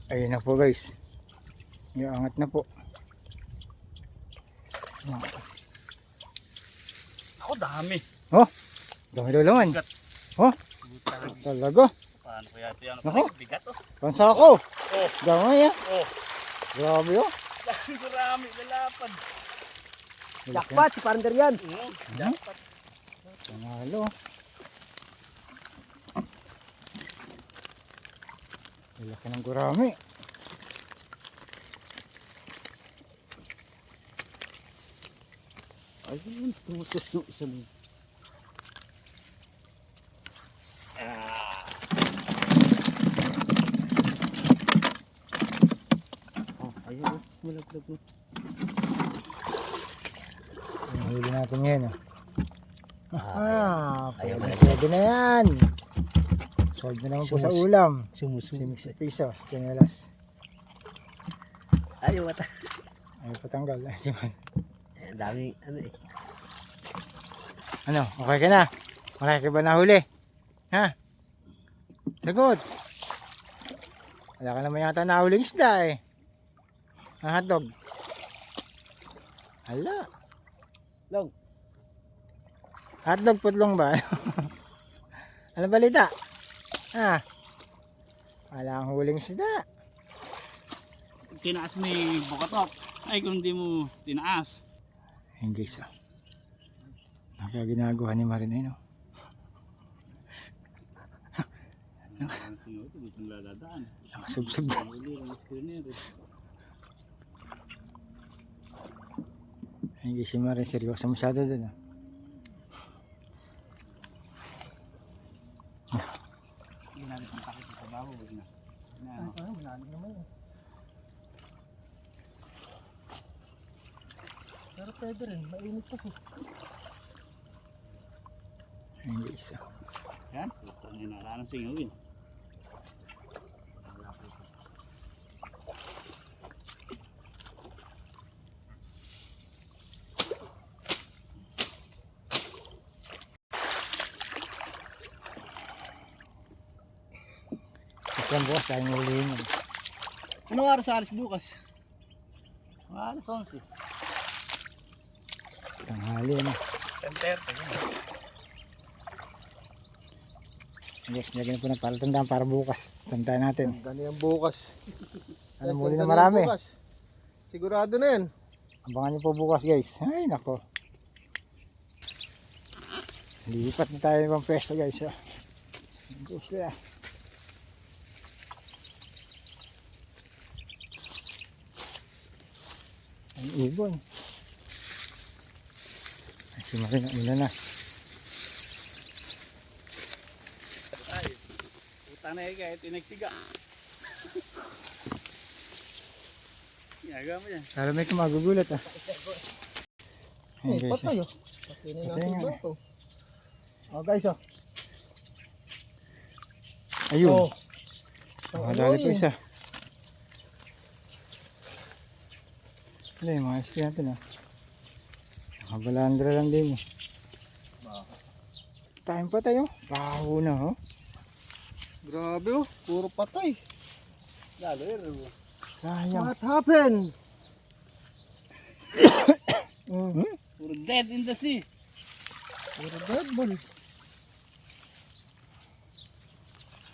Ayun na po guys. Iangat na po. Ako dami. Oh, dami daw laman. Bigat. Oh, talaga. Paano kaya ito yan? Nako. Bigat oh. Pansako. Oh. Dami ah. Oh. Grabe oh. Dami karami lalapad. Jackpot si Pander yan. Oo. Jackpot. Panalo. Laki ng gurami. Ayun, tumutos yung isang. Oh, ayun, malaglag mo. Huli natin ngayon oh. ayaw Pwede na yan. Solve na naman po sa ulam. Sumusumik. 6 pesos, chinelas. Ayaw ata. Ayaw patanggal. Daming ano eh. Ano, okay ka na? Okay ka ba nahuli? Ha? Sagot. Wala ka naman yata nahuling isda eh. Ang hotdog. Hala. Long. Hotdog putlong ba? Ano balita? Ha? Wala kang huling isda. Tinaas mo yung bukatot. Ay kung hindi mo tinaas. Ayun guys oh. Kaya ginagawa ni Marin no? Nakasubsob na. Ayun guys si Marin seryoso masyado dun oh. Hindi natin ang takit sa baho. Malalim naman yun. Pero pwede rin, mainit kasi. Ayun guys oh. Yan. Ito ang inaranang singawin. Ito bukas tayong hulihin yun. Anong araw sa alis bukas? Alas 11. Tanghali na. 10:30. Yes, lagyan po ng palatandaan para bukas. Tandaan natin. Gani ang bukas. Ano muli na marami. Bukas. Sigurado na yan. Abangan niyo po bukas guys. Ay nako. Lipat na tayo ng pwesto guys. Oh. Gusto na. Ang ibon. Ay, si Marin ang una na. Ay. Utang na yung kahit tinagtiga. Ginagawa mo yan. Para may kumagugulat ah. Ayun, guys, Patay oh. Patay na Patay natin nga. ito. Oh guys oh. Ayun. Oh. Nakadali pa isa. Ano yung mga ispi natin ah. Nakabalandra lang din eh. Time pa tayo. Baho na oh. Grabe oh. Puro patay. Lalo yun. Sayang. What happened? Puro dead in the sea. Puro dead ball.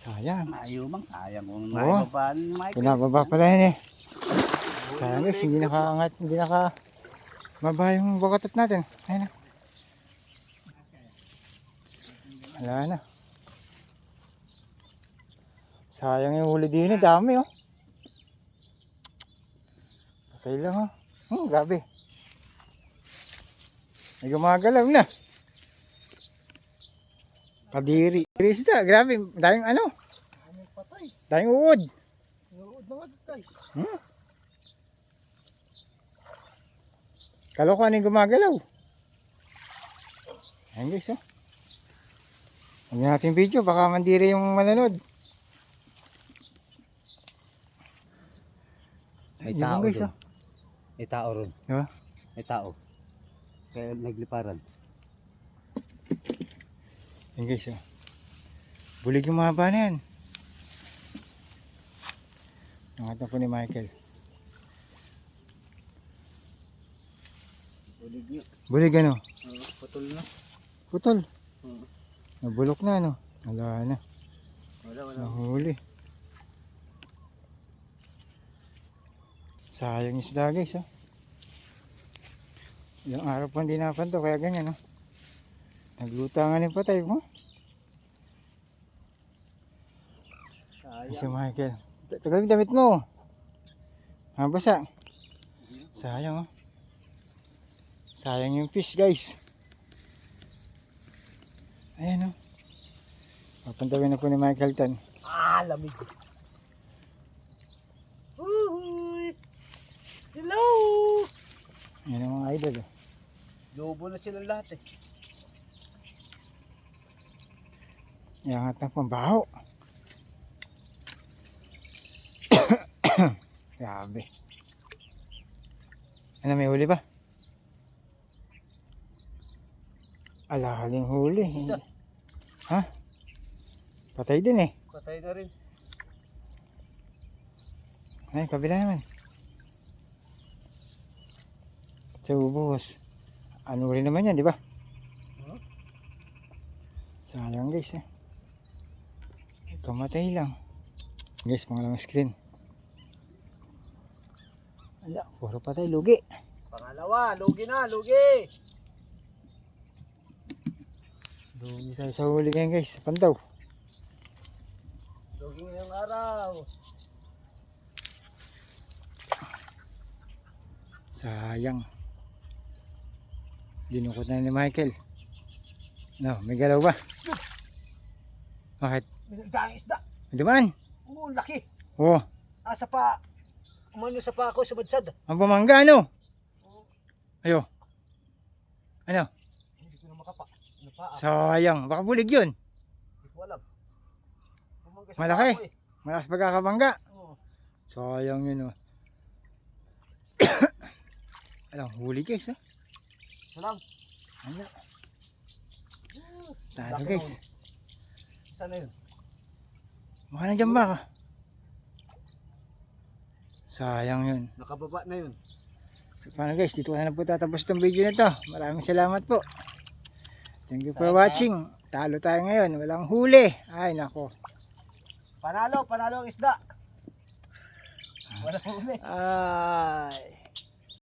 Sayang. Ayaw bang? Sayang kung Oo. naibabaan ni Michael. Pinababa pala yun eh. Sayang guys. Hindi nakaangat. Hindi naka maba yung bakatot natin. Ayun na. Wala na. Sayang yung huli din eh. Dami oh. Patay lang oh. Grabe. May gumagalaw na. Kadiri. Isda, grabe. Dahing ano? Ano patay? Dahing uod. Nuod mga guys. Kalokohan yung gumagalaw. Ayan guys oh. Huwag natin video. Baka mandiri yung mananood. May Yun tao lang, guys, doon. oh. May tao ron. Diba? May tao. Kaya nagliparan. Ayan guys oh. Bulig yung mahaba na yan. Angat na po ni Michael. Ulig nyo. Bulig ano? Putol na. Putol. Oo. Nabulok na ano? Wala na. Wala. Nahuli. Sayang isda guys oh. Ilang araw pa hindi napan to kaya ganyan oh. Naglutangan yung patay mo. Si Sayang. Michael. Tagal yung damit mo. Basa. Sayang oh. Sayang yung fish guys. Ayan oh. Papantawin na po ni Michael tan. Lamig. Hello! Ayan ang mga idol oh. Lobo na silang lahat eh. Iangat na po ang baho. Grabe. Ano may huli ba? Alahaling huli. Isa. Ha? Patay din eh. Patay na rin. Ay, kabila naman. Sa ubos. Ano rin naman yan, di ba? Huh? Sayang guys eh. Kamatay lang. Guys, pangalawang screen. Ala, puro patay, lugi. Pangalawa, lugi na, lugi. Lugi tayo sa huli ngayon guys, sa pandaw. Lugi ngayong araw. Sayang. Dinukot na ni Michael. No, may galaw ba? Bakit? Daang isda. May dumaan. Oo, laki. Oo. Asa pa. Umano sa pa ako, sumadsad. Ang pamangga ano? Ayo. Ano? Hindi ko na makapa. Ano pa? Sayang. Baka bulig yun. Hindi ko alam. Bumangga sa Malaki. pa ako eh. Malakas pagkakabangga. Oo. Sayang yun oh. Alam, huli guys oh. Isa lang. Ano? Talo Laki guys. nun. Saan na yun? Baka nandiyan ba ka? Sayang yun. Nakababa na yun. So paano guys, dito na po tatapos itong video na to. Maraming salamat po. Thank you for watching. Talo tayo ngayon. Walang huli. Ay nako. Panalo ang isda. Wala huli. Ay.